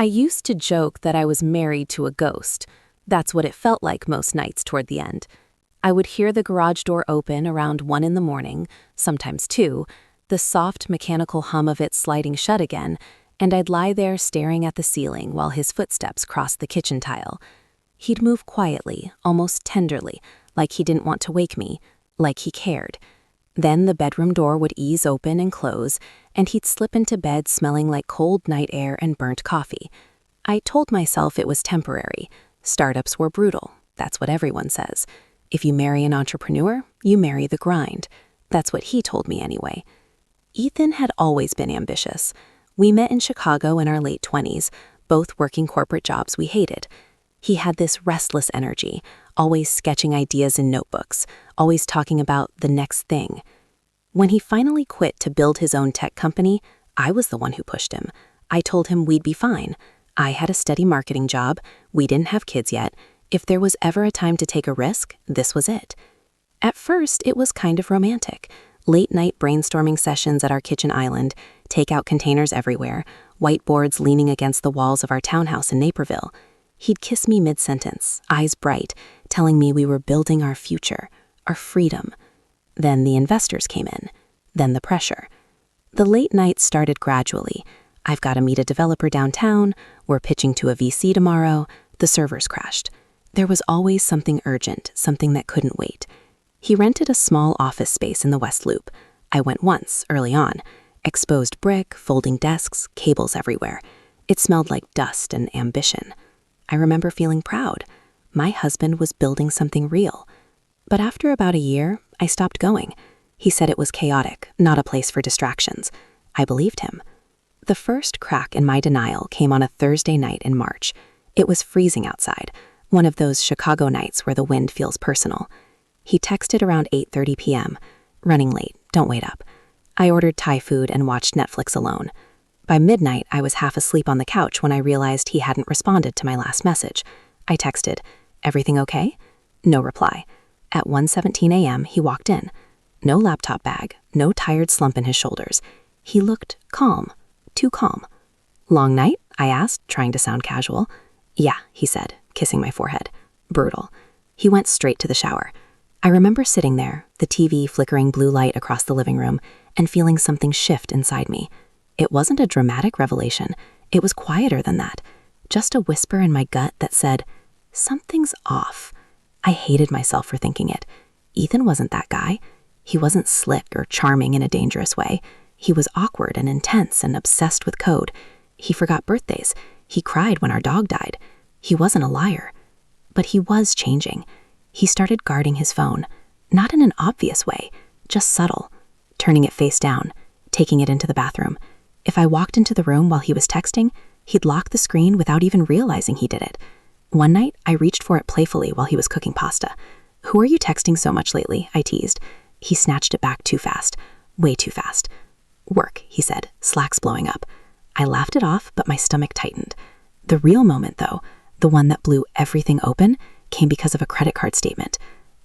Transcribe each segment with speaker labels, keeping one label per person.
Speaker 1: I used to joke that I was married to a ghost. That's what it felt like most nights toward the end. I would hear the garage door open around 1 in the morning, sometimes 2, the soft mechanical hum of it sliding shut again, and I'd lie there staring at the ceiling while his footsteps crossed the kitchen tile. He'd move quietly, almost tenderly, like he didn't want to wake me, like he cared. Then the bedroom door would ease open and close, and he'd slip into bed smelling like cold night air and burnt coffee. I told myself it was temporary. Startups were brutal. That's what everyone says. If you marry an entrepreneur, you marry the grind. That's what he told me anyway. Ethan had always been ambitious. We met in Chicago in our late 20s, both working corporate jobs we hated. He had this restless energy, always sketching ideas in notebooks, always talking about the next thing. When he finally quit to build his own tech company, I was the one who pushed him. I told him we'd be fine. I had a steady marketing job. We didn't have kids yet. If there was ever a time to take a risk, this was it. At first, it was kind of romantic. Late-night brainstorming sessions at our kitchen island, takeout containers everywhere, whiteboards leaning against the walls of our townhouse in Naperville. He'd kiss me mid-sentence, eyes bright, telling me we were building our future, our freedom. Then the investors came in. Then the pressure. The late nights started gradually. I've got to meet a developer downtown. We're pitching to a VC tomorrow. The servers crashed. There was always something urgent, something that couldn't wait. He rented a small office space in the West Loop. I went once, early on. Exposed brick, folding desks, cables everywhere. It smelled like dust and ambition. I remember feeling proud. My husband was building something real. But after about a year, I stopped going. He said it was chaotic, not a place for distractions. I believed him. The first crack in my denial came on a Thursday night in March. It was freezing outside, one of those Chicago nights where the wind feels personal. He texted around 8:30 p.m. Running late, don't wait up. I ordered Thai food and watched Netflix alone. By midnight, I was half asleep on the couch when I realized he hadn't responded to my last message. I texted, "Everything okay?" No reply. At 1:17 a.m., he walked in. No laptop bag, no tired slump in his shoulders. He looked calm, too calm. "Long night?" I asked, trying to sound casual. "Yeah," he said, kissing my forehead. Brutal. He went straight to the shower. I remember sitting there, the TV flickering blue light across the living room, and feeling something shift inside me. It wasn't a dramatic revelation. It was quieter than that. Just a whisper in my gut that said, something's off. I hated myself for thinking it. Ethan wasn't that guy. He wasn't slick or charming in a dangerous way. He was awkward and intense and obsessed with code. He forgot birthdays. He cried when our dog died. He wasn't a liar. But he was changing. He started guarding his phone, not in an obvious way, just subtle, turning it face down, taking it into the bathroom. If I walked into the room while he was texting, he'd lock the screen without even realizing he did it. One night, I reached for it playfully while he was cooking pasta. "Who are you texting so much lately?" I teased. He snatched it back too fast, way too fast. "Work," he said, slacks blowing up. I laughed it off, but my stomach tightened. The real moment, though, the one that blew everything open, came because of a credit card statement.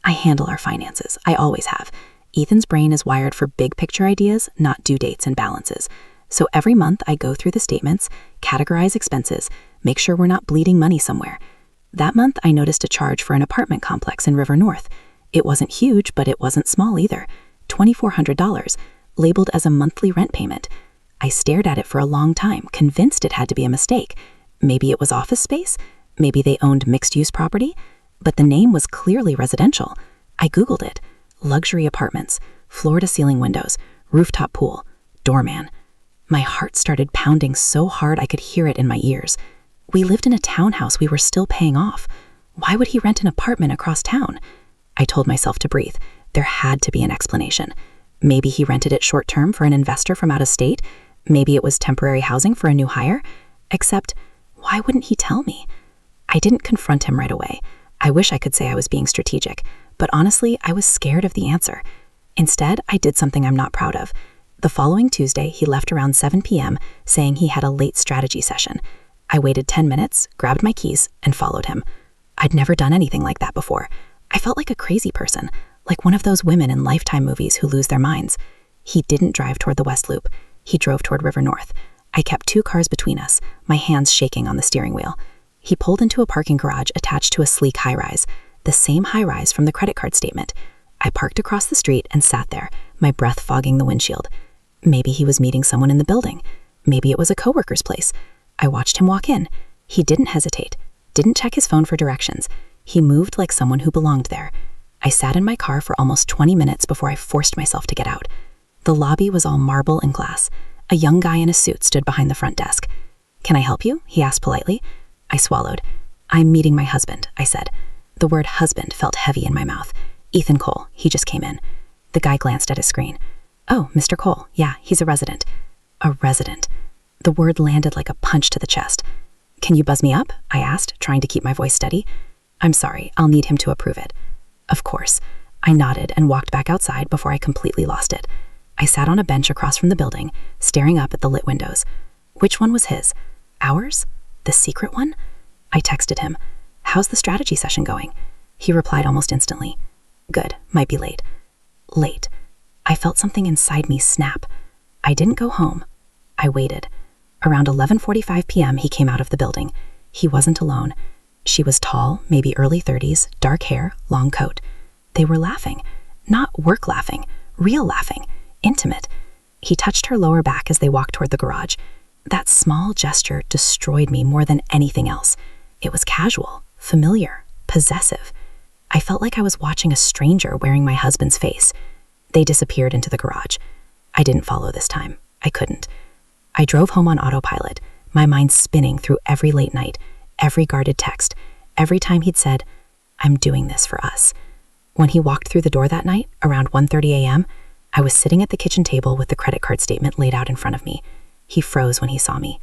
Speaker 1: I handle our finances. I always have. Ethan's brain is wired for big picture ideas, not due dates and balances. So every month I go through the statements, categorize expenses, make sure we're not bleeding money somewhere. That month I noticed a charge for an apartment complex in River North. It wasn't huge, but it wasn't small either. $2,400, labeled as a monthly rent payment. I stared at it for a long time, convinced it had to be a mistake. Maybe it was office space? Maybe they owned mixed-use property? But the name was clearly residential. I Googled it. Luxury apartments, floor-to-ceiling windows, rooftop pool, doorman. My heart started pounding so hard I could hear it in my ears. We lived in a townhouse we were still paying off. Why would he rent an apartment across town? I told myself to breathe. There had to be an explanation. Maybe he rented it short-term for an investor from out of state. Maybe it was temporary housing for a new hire. Except, why wouldn't he tell me? I didn't confront him right away. I wish I could say I was being strategic, but honestly, I was scared of the answer. Instead, I did something I'm not proud of. The following Tuesday, he left around 7 p.m., saying he had a late strategy session. I waited 10 minutes, grabbed my keys, and followed him. I'd never done anything like that before. I felt like a crazy person, like one of those women in Lifetime movies who lose their minds. He didn't drive toward the West Loop. He drove toward River North.
Speaker 2: I kept 2 cars between us, my hands shaking on the steering wheel. He pulled into a parking garage attached to a sleek high-rise, the same high-rise from the credit card statement. I parked across the street and sat there, my breath fogging the windshield. Maybe he was meeting someone in the building. Maybe it was a coworker's place. I watched him walk in. He didn't hesitate, didn't check his phone for directions. He moved like someone who belonged there. I sat in my car for almost 20 minutes before I forced myself to get out. The lobby was all marble and glass. A young guy in a suit stood behind the front desk. "Can I help you?" he asked politely. I swallowed. "I'm meeting my husband," I said. The word husband felt heavy in my mouth. "Ethan Cole, he just came in." The guy glanced at his screen. "Oh, Mr. Cole, yeah, he's a resident." A resident. The word landed like a punch to the chest. "Can you buzz me up?" I asked, trying to keep my voice steady. "I'm sorry, I'll need him to approve it." Of course. I nodded and walked back outside before I completely lost it. I sat on a bench across from the building, staring up at the lit windows. Which one was his? Ours? The secret one? I texted him. "How's the strategy session going?" He replied almost instantly. "Good, might be late." Late. I felt something inside me snap. I didn't go home. I waited. Around 11:45 p.m. he came out of the building. He wasn't alone. She was tall, maybe early 30s, dark hair, long coat. They were laughing. Not work laughing, real laughing, intimate. He touched her lower back as they walked toward the garage. That small gesture destroyed me more than anything else. It was casual, familiar, possessive. I felt like I was watching a stranger wearing my husband's face. They disappeared into the garage. I didn't follow this time. I couldn't. I drove home on autopilot, my mind spinning through every late night, every guarded text, every time he'd said, "I'm doing this for us." When he walked through the door that night, around 1:30 a.m., I was sitting at the kitchen table with the credit card statement laid out in front of me. He froze when he saw me.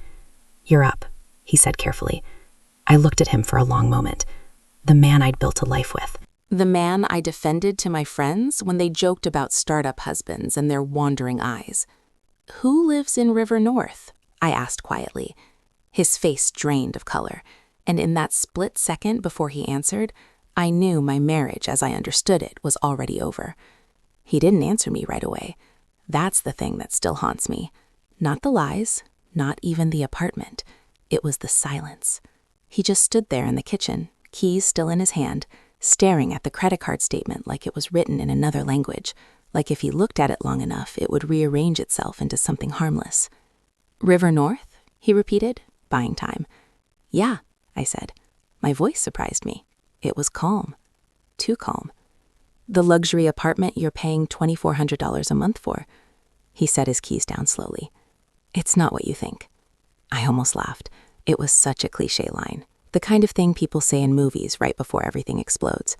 Speaker 2: "You're up," he said carefully. I looked at him for a long moment. The man I'd built a life with.
Speaker 1: The man I defended to my friends when they joked about startup husbands and their wandering eyes. "Who lives in River North?" I asked quietly. His face drained of color, and in that split second before he answered, I knew my marriage as I understood it was already over. He didn't answer me right away. That's the thing that still haunts me. Not the lies, not even the apartment. It was the silence. He just stood there in the kitchen, keys still in his hand, staring at the credit card statement like it was written in another language, like if he looked at it long enough, it would rearrange itself into something harmless. "River North?" he repeated, buying time. "Yeah," I said. My voice surprised me. It was calm. Too calm. "The luxury apartment you're paying $2,400 a month for." He set his keys down slowly. "It's not what you think." I almost laughed. It was such a cliché line, the kind of thing people say in movies right before everything explodes.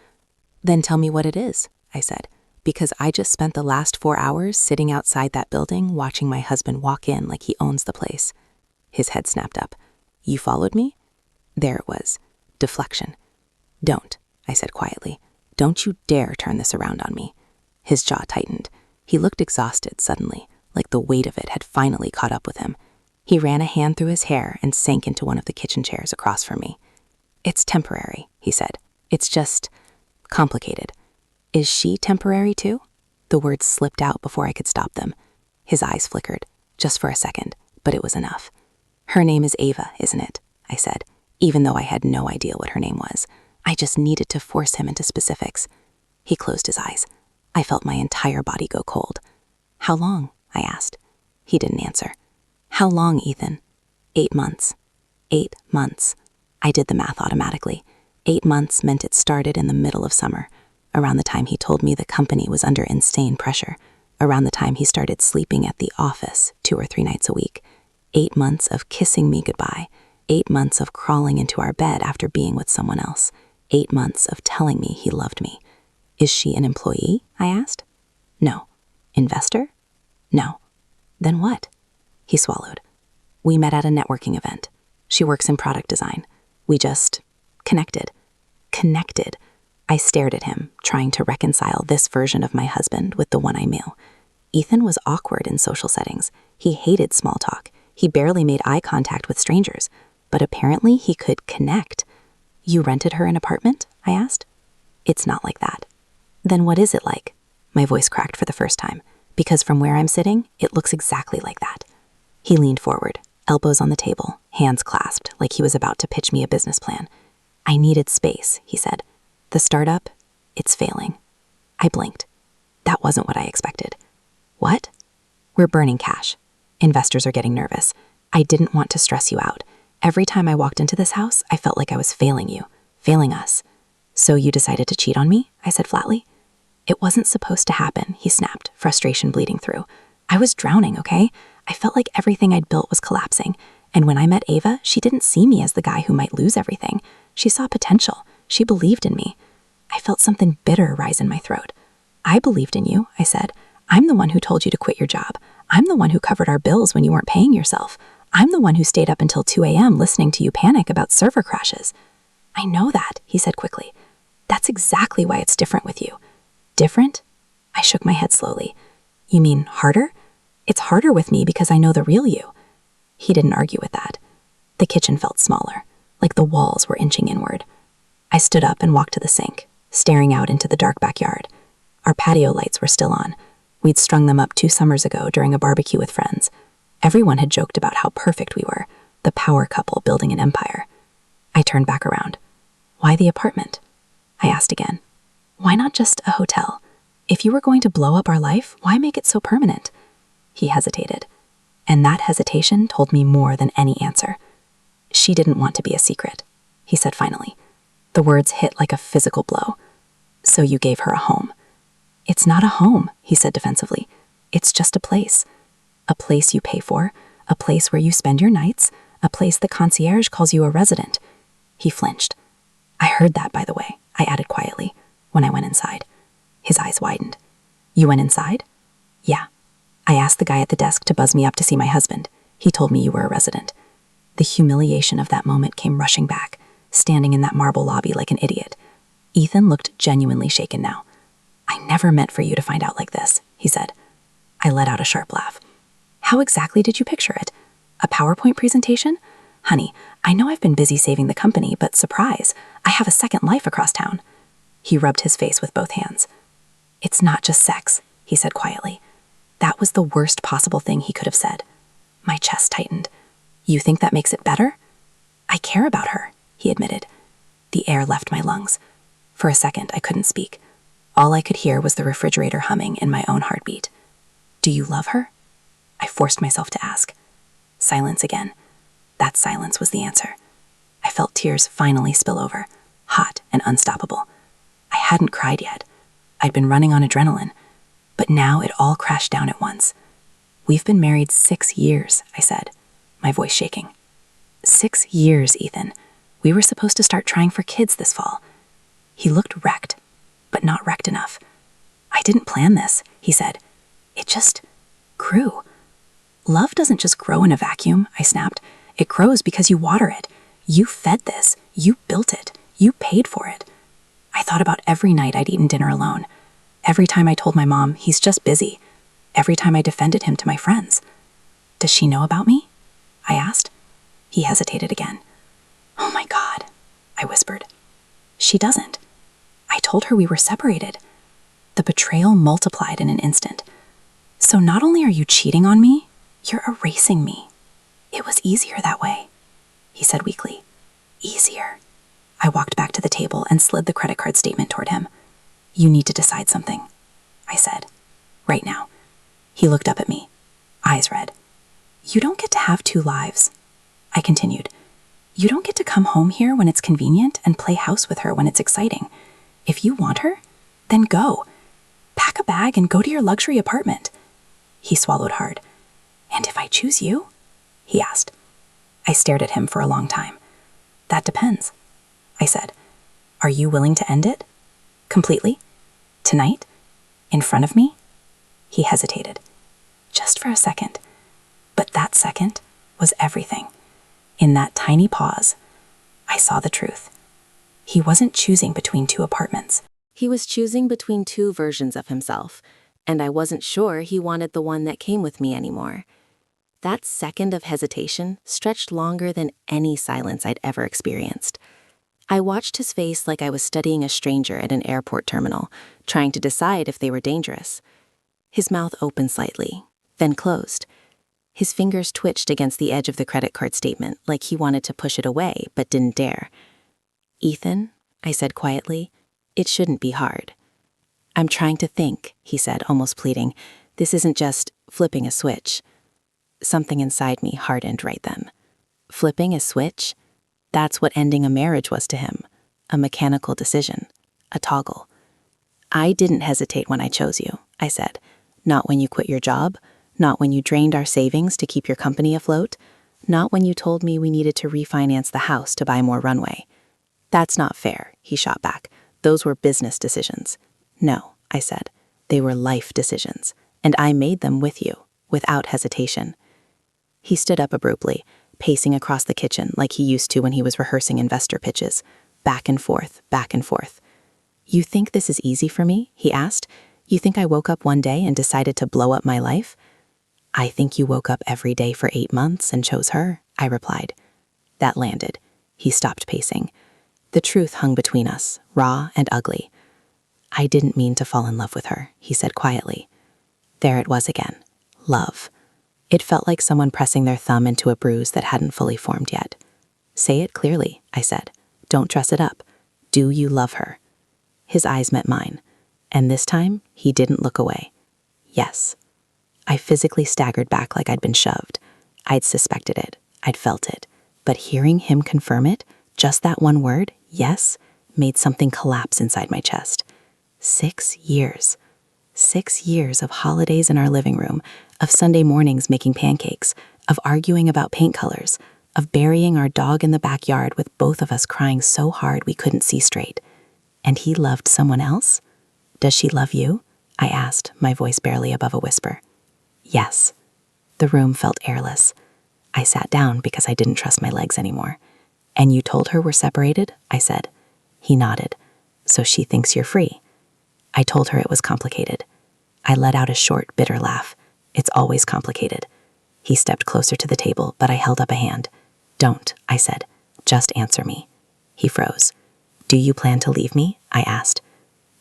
Speaker 1: "Then tell me what it is," I said, because I just spent the last 4 hours sitting outside that building watching my husband walk in like he owns the place. His head snapped up. "You followed me?" There it was. Deflection. "Don't," I said quietly. "Don't you dare turn this around on me." His jaw tightened. He looked exhausted suddenly, like the weight of it had finally caught up with him. He ran a hand through his hair and sank into one of the kitchen chairs across from me. "It's temporary," he said. "It's just complicated." "Is she temporary too?" The words slipped out before I could stop them. His eyes flickered, just for a second, but it was enough. "Her name is Ava, isn't it?" I said, even though I had no idea what her name was. I just needed to force him into specifics. He closed his eyes. I felt my entire body go cold. "How long?" I asked. He didn't answer. "How long, Ethan?" 8 months. 8 months. I did the math automatically. 8 months meant it started in the middle of summer, around the time he told me the company was under insane pressure, around the time he started sleeping at the office 2 or 3 nights a week. 8 months of kissing me goodbye. 8 months of crawling into our bed after being with someone else. 8 months of telling me he loved me. "Is she an employee?" I asked. "No." "Investor?" "No." "Then what?" He swallowed. "We met at a networking event. She works in product design. We just connected." Connected. I stared at him, trying to reconcile this version of my husband with the one I knew. Ethan was awkward in social settings. He hated small talk. He barely made eye contact with strangers. But apparently he could connect. "You rented her an apartment?" I asked. "It's not like that." "Then what is it like?" My voice cracked for the first time, because from where I'm sitting, it looks exactly like that. He leaned forward.
Speaker 2: elbows on the table, hands clasped, like he was about to pitch me a business plan. I needed space, he said. The startup, it's failing. I blinked. That wasn't what I expected. What? We're burning cash. Investors are getting nervous. I didn't want to stress you out. Every time I walked into this house, I felt like I was failing you, failing us. So you decided to cheat on me? I said flatly. It wasn't supposed to happen, he snapped, frustration bleeding through. I was drowning, okay? I felt like everything I'd built was collapsing. And when I met Ava, she didn't see me as the guy who might lose everything. She saw potential. She believed in me. I felt something bitter rise in my throat. I believed in you, I said. I'm the one who told you to quit your job. I'm the one who covered our bills when you weren't paying yourself. I'm the one who stayed up until 2 a.m. listening to you panic about server crashes. I know that, he said quickly. That's exactly why it's different with you. Different? I shook my head slowly. You mean harder? It's harder with me because I know the real you. He didn't argue with that. The kitchen felt smaller, like the walls were inching inward. I stood up and walked to the sink, staring out into the dark backyard. Our patio lights were still on. We'd strung them up 2 summers ago during a barbecue with friends. Everyone had joked about how perfect we were, the power couple building an empire. I turned back around. Why the apartment? I asked again. Why not just a hotel? If you were going to blow up our life, why make it so permanent? He hesitated. And that hesitation told me more than any answer. She didn't want to be a secret, he said finally. The words hit like a physical blow. So you gave her a home. It's not a home, he said defensively. It's just a place. A place you pay for, a place where you spend your nights, a place the concierge calls you a resident. He flinched. I heard that, by the way, I added quietly, when I went inside. His eyes widened. You went inside? Yeah. I asked the guy at the desk to buzz me up to see my husband. He told me you were a resident. The humiliation of that moment came rushing back, standing in that marble lobby like an idiot. Ethan looked genuinely shaken now. I never meant for you to find out like this, he said. I let out a sharp laugh. How exactly did you picture it? A PowerPoint presentation? Honey, I know I've been busy saving the company, but surprise, I have a second life across town. He rubbed his face with both hands. It's not just sex, he said quietly. That was the worst possible thing he could have said. My chest tightened. You think that makes it better? I care about her, he admitted. The air left my lungs. For a second, I couldn't speak. All I could hear was the refrigerator humming in my own heartbeat. Do you love her? I forced myself to ask. Silence again. That silence was the answer. I felt tears finally spill over, hot and unstoppable. I hadn't cried yet. I'd been running on adrenaline. But now it all crashed down at once. We've been married 6 years, I said, my voice shaking. 6 years, Ethan. We were supposed to start trying for kids this fall. He looked wrecked, but not wrecked enough. I didn't plan this, he said. It just grew. Love doesn't just grow in a vacuum, I snapped. It grows because you water it. You fed this. You built it. You paid for it. I thought about every night I'd eaten dinner alone. Every time I told my mom, he's just busy. Every time I defended him to my friends. Does she know about me? I asked. He hesitated again. Oh my God, I whispered. She doesn't. I told her we were separated. The betrayal multiplied in an instant. So not only are you cheating on me, you're erasing me. It was easier that way, he said weakly. Easier. I walked back to the table and slid the credit card statement toward him. You need to decide something, I said. Right now. He looked up at me, eyes red. You don't get to have 2 lives, I continued. You don't get to come home here when it's convenient and play house with her when it's exciting. If you want her, then go. Pack a bag and go to your luxury apartment. He swallowed hard. And if I choose you? He asked. I stared at him for a long time. That depends, I said. Are you willing to end it? Completely? Tonight? In front of me? He hesitated. Just for a second. But that second was everything. In that tiny pause, I saw the truth. He wasn't choosing between 2 apartments.
Speaker 1: He was choosing between 2 versions of himself, and I wasn't sure he wanted the one that came with me anymore. That second of hesitation stretched longer than any silence I'd ever experienced. I watched his face like I was studying a stranger at an airport terminal, trying to decide if they were dangerous. His mouth opened slightly, then closed. His fingers twitched against the edge of the credit card statement like he wanted to push it away but didn't dare. "Ethan," I said quietly, "it shouldn't be hard." "I'm trying to think," he said, almost pleading. "This isn't just flipping a switch." Something inside me hardened right then. Flipping a switch? That's what ending a marriage was to him. A mechanical decision. A toggle. "I didn't hesitate when I chose you," I said. "Not when you quit your job. Not when you drained our savings to keep your company afloat. Not when you told me we needed to refinance the house to buy more runway." "That's not fair," he shot back. "Those were business decisions." "No," I said. "They were life decisions, and I made them with you, without hesitation." He stood up abruptly, pacing across the kitchen like he used to when he was rehearsing investor pitches, back and forth, back and forth. "You think this is easy for me?" he asked. "You think I woke up one day and decided to blow up my life?" "I think you woke up every day for 8 months and chose her," I replied. That landed. He stopped pacing. The truth hung between us, raw and ugly. "I didn't mean to fall in love with her," he said quietly. There it was again. Love. It felt like someone pressing their thumb into a bruise that hadn't fully formed yet. "Say it clearly," I said. "Don't dress it up. Do you love her?" His eyes met mine, and this time he didn't look away. Yes. I physically staggered back like I'd been shoved. I'd suspected it. I'd felt it. But hearing him confirm it, just that one word, yes, made something collapse inside my chest. 6 years. 6 years of holidays in our living room, of Sunday mornings making pancakes, of arguing about paint colors, of burying our dog in the backyard with both of us crying so hard we couldn't see straight. And he loved someone else? "Does she love you?" I asked, my voice barely above a whisper. Yes. The room felt airless. I sat down because I didn't trust my legs anymore. "And you told her we're separated?" I said. He nodded. "So she thinks you're free." I told her it was complicated. I let out a short, bitter laugh. "It's always complicated." He stepped closer to the table, but I held up a hand. "Don't," I said. "Just answer me." He froze. "Do you plan to leave me?" I asked.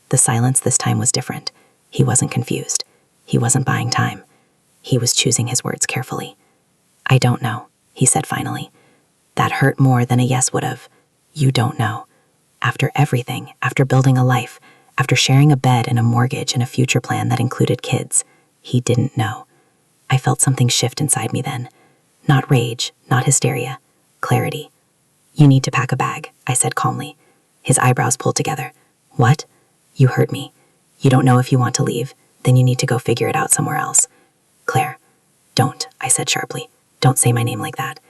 Speaker 1: The silence this time was different. He wasn't confused. He wasn't buying time. He was choosing his words carefully. "I don't know," he said finally. That hurt more than a yes would have. You don't know. After everything, after building a life, after sharing a bed and a mortgage and a future plan that included kids, he didn't know. I felt something shift inside me then. Not rage, not hysteria. Clarity. "You need to pack a bag," I said calmly. His eyebrows pulled together. "What?" "You hurt me. You don't know if you want to leave. Then you need to go figure it out somewhere else." "Claire." "Don't," I said sharply. "Don't say my name like that."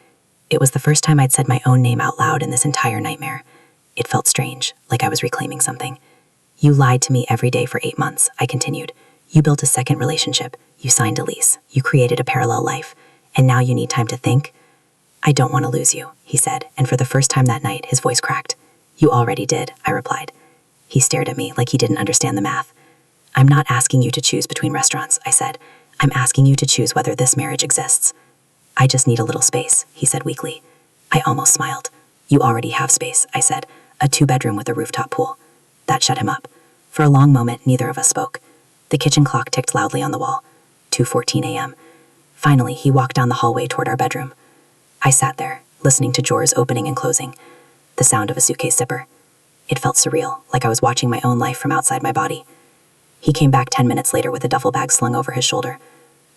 Speaker 1: It was the first time I'd said my own name out loud in this entire nightmare. It felt strange, like I was reclaiming something. "You lied to me every day for 8 months," I continued. "You built a second relationship. You signed a lease. You created a parallel life. And now you need time to think?" "I don't want to lose you," he said, and for the first time that night, his voice cracked. "You already did," I replied. He stared at me like he didn't understand the math. "I'm not asking you to choose between restaurants," I said. "I'm asking you to choose whether this marriage exists." "I just need a little space," he said weakly. I almost smiled. "You already have space," I said. "A 2-bedroom with a rooftop pool." That shut him up. For a long moment, neither of us spoke. The kitchen clock ticked loudly on the wall. 2:14 a.m. Finally, he walked down the hallway toward our bedroom. I sat there, listening to drawers opening and closing, the sound of a suitcase zipper. It felt surreal, like I was watching my own life from outside my body. He came back 10 minutes later with a duffel bag slung over his shoulder.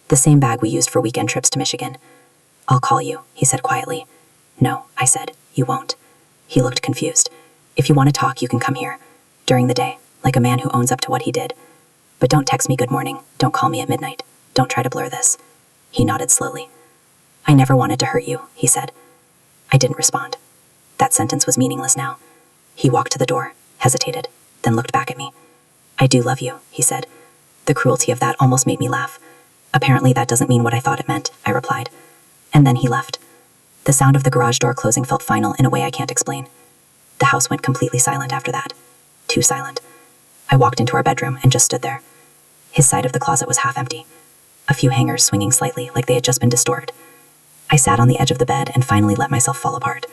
Speaker 1: The same bag we used for weekend trips to Michigan. "I'll call you," he said quietly. "No," I said. "You won't." He looked confused. "If you want to talk, you can come here. During the day, like a man who owns up to what he did. But don't text me good morning. Don't call me at midnight. Don't try to blur this." He nodded slowly. "I never wanted to hurt you," he said. I didn't respond. That sentence was meaningless now. He walked to the door, hesitated, then looked back at me. "I do love you," he said. The cruelty of that almost made me laugh. "Apparently that doesn't mean what I thought it meant," I replied. And then he left. The sound of the garage door closing felt final in a way I can't explain. The house went completely silent after that. Too silent. I walked into our bedroom and just stood there. His side of the closet was half empty. A few hangers swinging slightly like they had just been distorted. I sat on the edge of the bed and finally let myself fall apart.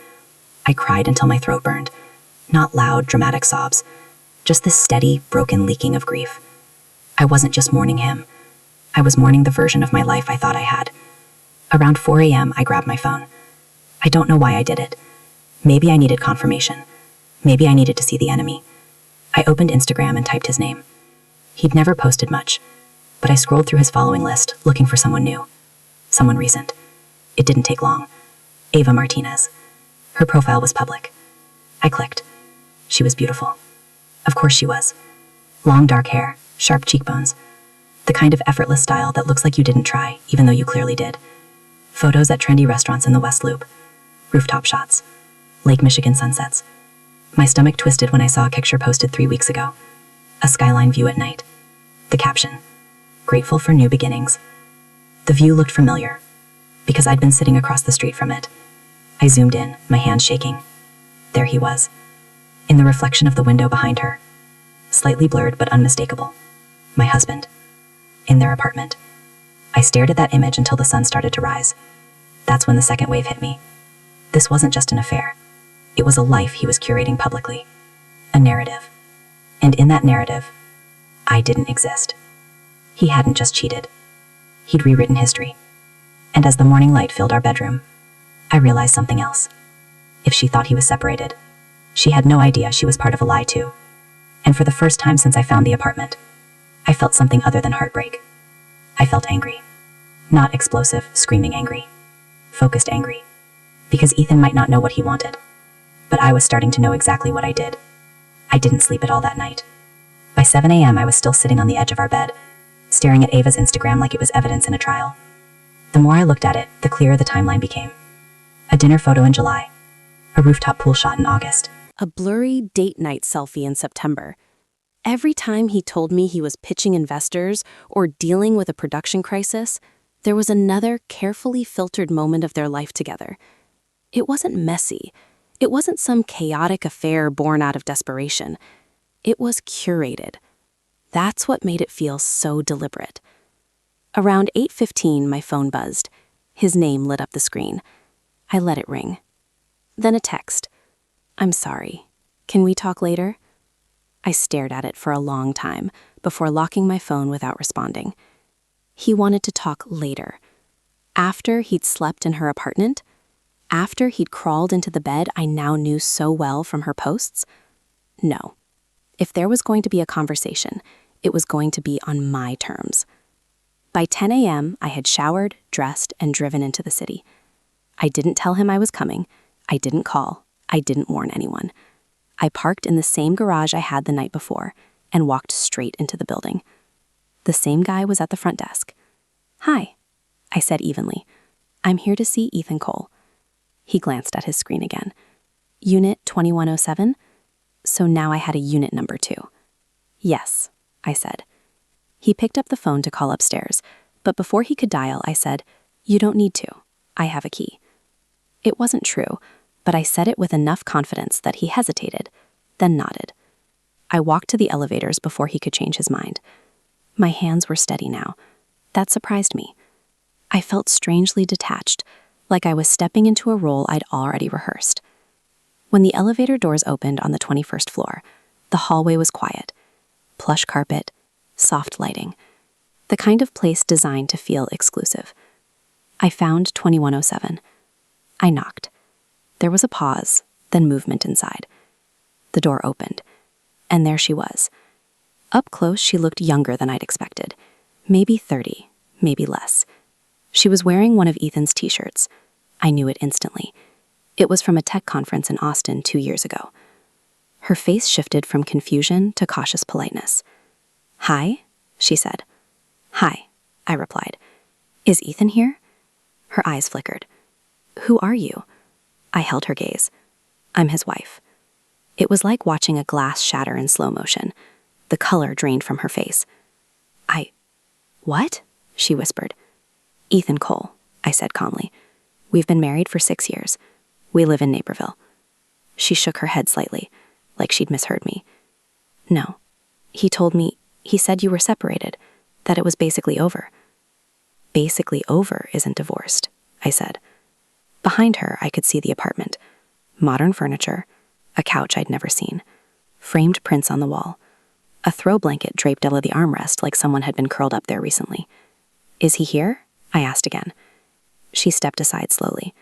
Speaker 1: I cried until my throat burned. Not loud, dramatic sobs. Just this steady, broken leaking of grief. I wasn't just mourning him. I was mourning the version of my life I thought I had.
Speaker 2: Around 4 a.m., I grabbed my phone. I don't know why I did it. Maybe I needed confirmation. Maybe I needed to see the enemy. I opened Instagram and typed his name. He'd never posted much, but I scrolled through his following list, looking for someone new. Someone recent. It didn't take long. Ava Martinez. Her profile was public. I clicked. She was beautiful. Of course she was. Long dark hair, sharp cheekbones. The kind of effortless style that looks like you didn't try, even though you clearly did. Photos at trendy restaurants in the West Loop. Rooftop shots. Lake Michigan sunsets. My stomach twisted when I saw a picture posted 3 weeks ago. A skyline view at night. The caption. Grateful for new beginnings. The view looked familiar, because I'd been sitting across the street from it. I zoomed in, my hands shaking. There he was. In the reflection of the window behind her. Slightly blurred but unmistakable. My husband. In their apartment. I stared at that image until the sun started to rise. That's when the second wave hit me. This wasn't just an affair. It was a life he was curating publicly. A narrative. And in that narrative, I didn't exist. He hadn't just cheated. He'd rewritten history. And as the morning light filled our bedroom, I realized something else. If she thought he was separated, she had no idea she was part of a lie too. And for the first time since I found the apartment, I felt something other than heartbreak. I felt angry. Not explosive, screaming angry. Focused angry. Because Ethan might not know what he wanted. But I was starting to know exactly what I did. I didn't sleep at all that night. By 7 a.m. I was still sitting on the edge of our bed, staring at Ava's Instagram like it was evidence in a trial. The more I looked at it, the clearer the timeline became. A dinner photo in July. A rooftop pool shot in August.
Speaker 1: A blurry date night selfie in September. Every time he told me he was pitching investors or dealing with a production crisis, there was another carefully filtered moment of their life together. It wasn't messy. It wasn't some chaotic affair born out of desperation. It was curated. That's what made it feel so deliberate. Around 8:15, my phone buzzed. His name lit up the screen. I let it ring. Then a text. I'm sorry. Can we talk later? I stared at it for a long time before locking my phone without responding. He wanted to talk later. After he'd slept in her apartment? After he'd crawled into the bed I now knew so well from her posts? No. If there was going to be a conversation, it was going to be on my terms. By 10 a.m., I had showered, dressed, and driven into the city. I didn't tell him I was coming. I didn't call. I didn't warn anyone. I parked in the same garage I had the night before and walked straight into the building. The same guy was at the front desk. Hi, I said evenly. I'm here to see Ethan Cole. He glanced at his screen again. Unit 2107? So now I had a unit number too. Yes, I said. He picked up the phone to call upstairs, but before he could dial, I said, You don't need to. I have a key. It wasn't true, but I said it with enough confidence that he hesitated, then nodded. I walked to the elevators before he could change his mind. My hands were steady now. That surprised me. I felt strangely detached, like I was stepping into a role I'd already rehearsed. When the elevator doors opened on the 21st floor, the hallway was quiet. Plush carpet, soft lighting. The kind of place designed to feel exclusive. I found 2107. I knocked. There was a pause, then movement inside. The door opened, and there she was. Up close, she looked younger than I'd expected. Maybe 30, maybe less. She was wearing one of Ethan's t-shirts. I knew it instantly. It was from a tech conference in Austin 2 years ago. Her face shifted from confusion to cautious politeness. Hi, she said. Hi, I replied. Is Ethan here? Her eyes flickered. Who are you? I held her gaze. I'm his wife. It was like watching a glass shatter in slow motion. The color drained from her face. What? She whispered. Ethan Cole, I said calmly. We've been married for 6 years. We live in Naperville. She shook her head slightly, like she'd misheard me. No. He said you were separated, that it was basically over. Basically over isn't divorced, I said. Behind her, I could see the apartment. Modern furniture, a couch I'd never seen, framed prints on the wall, a throw blanket draped over the armrest like someone had been curled up there recently. Is he here? I asked again. She stepped aside slowly.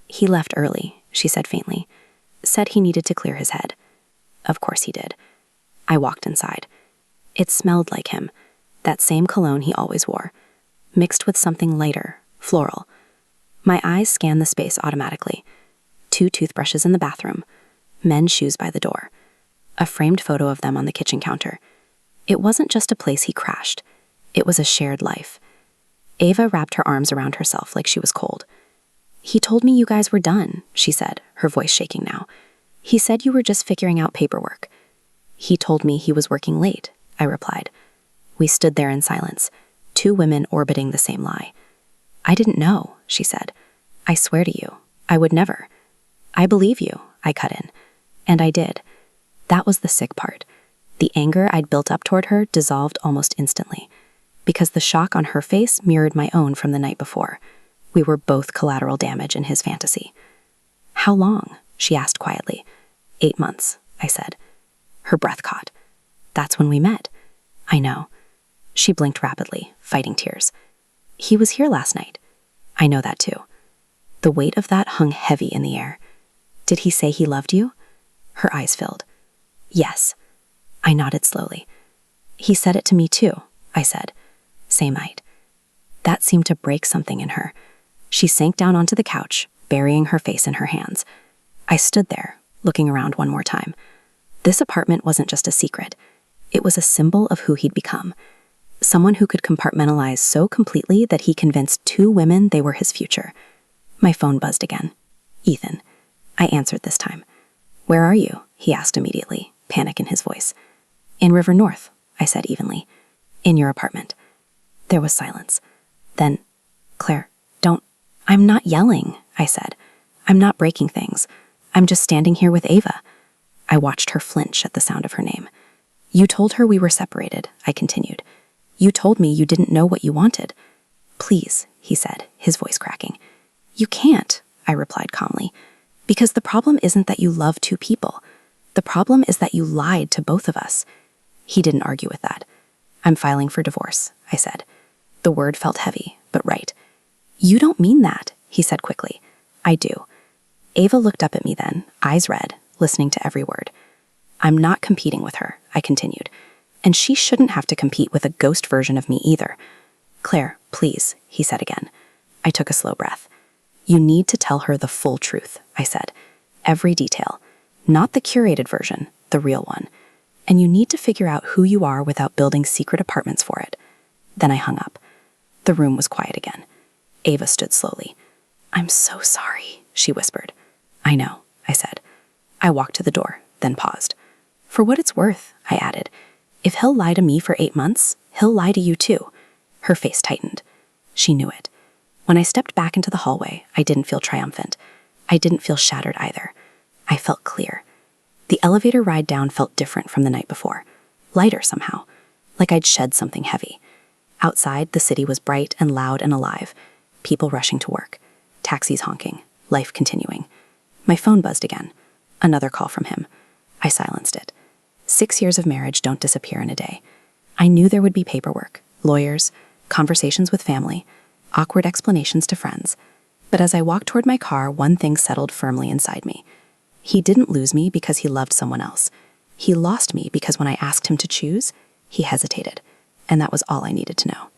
Speaker 1: He left early, she said faintly. Said he needed to clear his head. Of course he did. I walked inside. It smelled like him, that same cologne he always wore, mixed with something lighter, floral. My eyes scanned the space automatically. 2 toothbrushes in the bathroom, men's shoes by the door, a framed photo of them on the kitchen counter. It wasn't just a place he crashed. It was a shared life. Ava wrapped her arms around herself like she was cold. He told me you guys were done, she said, her voice shaking now. He said you were just figuring out paperwork. He told me he was working late, I replied. We stood there in silence, 2 women orbiting the same lie. I didn't know, she said. I swear to you, I would never. I believe you, I cut in. And I did. That was the sick part. The anger I'd built up toward her dissolved almost instantly, because the shock on her face mirrored my own from the night before. We were both collateral damage in his fantasy. How long? She asked quietly. 8 months, I said. Her breath caught. That's when we met. I know. She blinked rapidly, fighting tears. He was here last night. I know that too. The weight of that hung heavy in the air. Did he say he loved you? Her eyes filled. Yes. I nodded slowly. He said it to me too, I said. Same night. That seemed to break something in her. She sank down onto the couch, burying her face in her hands. I stood there, looking around one more time. This apartment wasn't just a secret. It was a symbol of who he'd become. Someone who could compartmentalize so completely that he convinced 2 women they were his future. My phone buzzed again. Ethan. I answered this time. Where are you? He asked immediately, panic in his voice. In River North, I said evenly. In your apartment. There was silence. Then, Claire, don't. I'm not yelling, I said. I'm not breaking things. I'm just standing here with Ava. I watched her flinch at the sound of her name. You told her we were separated, I continued. You told me you didn't know what you wanted. Please, he said, his voice cracking. You can't, I replied calmly, because the problem isn't that you love 2 people. The problem is that you lied to both of us. He didn't argue with that. I'm filing for divorce, I said. The word felt heavy, but right. You don't mean that, he said quickly. I do. Ava looked up at me then, eyes red, listening to every word. I'm not competing with her, I continued. And she shouldn't have to compete with a ghost version of me either. Claire, please, he said again. I took a slow breath. You need to tell her the full truth, I said. Every detail. Not the curated version, the real one. And you need to figure out who you are without building secret apartments for it. Then I hung up. The room was quiet again. Ava stood slowly. I'm so sorry, she whispered. I know, I said. I walked to the door, then paused. For what it's worth, I added. If he'll lie to me for 8 months, he'll lie to you too. Her face tightened. She knew it. When I stepped back into the hallway, I didn't feel triumphant. I didn't feel shattered either. I felt clear. The elevator ride down felt different from the night before. Lighter somehow. Like I'd shed something heavy. Outside, the city was bright and loud and alive. People rushing to work. Taxis honking. Life continuing. My phone buzzed again. Another call from him. I silenced it. 6 years of marriage don't disappear in a day. I knew there would be paperwork, lawyers, conversations with family, awkward explanations to friends. But as I walked toward my car, one thing settled firmly inside me. He didn't lose me because he loved someone else. He lost me because when I asked him to choose, he hesitated. And that was all I needed to know.